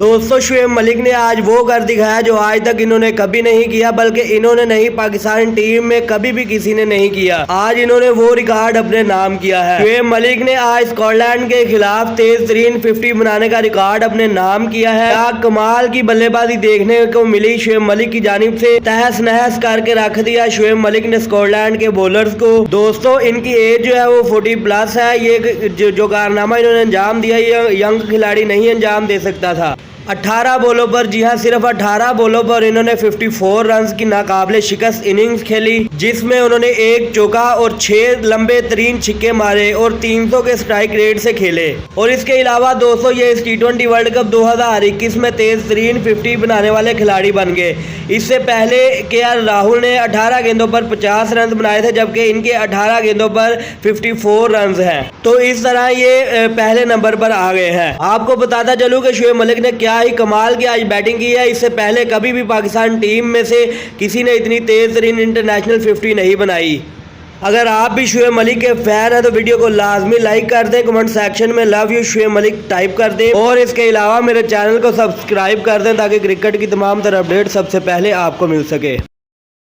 दोस्तों शुएब मलिक ने आज वो कर दिखाया जो आज तक इन्होंने कभी नहीं किया, बल्कि इन्होंने नहीं, पाकिस्तान टीम में कभी भी किसी ने नहीं किया। आज इन्होंने वो रिकॉर्ड अपने नाम किया है। शुएब मलिक ने आज स्कॉटलैंड के खिलाफ तेज तरीन 50 बनाने का रिकॉर्ड अपने नाम किया है। क्या कमाल की बल्लेबाजी देखने को मिली शुएब मलिक की जानिब से। तहस नहस करके रख दिया शुएब मलिक ने स्कॉटलैंड के बॉलर्स को। दोस्तों इनकी एज जो है वो 40+ है। ये जो कारनामा इन्होंने अंजाम दिया ये यंग खिलाड़ी नहीं अंजाम दे सकता था। 18 बॉलों पर, जी हाँ सिर्फ 18 बॉलों पर इन्होंने 54 रन की नाकाबिले शिकस्त इनिंग्स खेली, जिसमें उन्होंने 1 चौका और 6 लंबे तरीन छिक्के मारे और 300 के स्ट्राइक रेट से खेले। और इसके अलावा दोस्तों ये इस T20 वर्ल्ड कप 2021 में तेज तरीन 50 बनाने वाले खिलाड़ी बन गए। इससे पहले KL राहुल ने 18 गेंदों पर 50 रन बनाए थे, जबकि इनके 18 गेंदों पर 54 रन हैं। तो इस तरह ये पहले नंबर पर आ गए हैं। आपको बताता चलूं कि शुएब मलिक ने क्या ही कमाल की आज बैटिंग की है। इससे पहले कभी भी पाकिस्तान टीम में से किसी ने इतनी तेज तरीन इंटरनेशनल 50 नहीं बनाई। अगर आप भी शुएब मलिक के फैन हैं तो वीडियो को लाजमी लाइक कर दें, कमेंट सेक्शन में love you Shoaib Malik type कर दें और इसके अलावा मेरे चैनल को सब्सक्राइब कर दें ताकि क्रिकेट की तमाम तरह अपडेट सबसे पहले आपको मिल सके।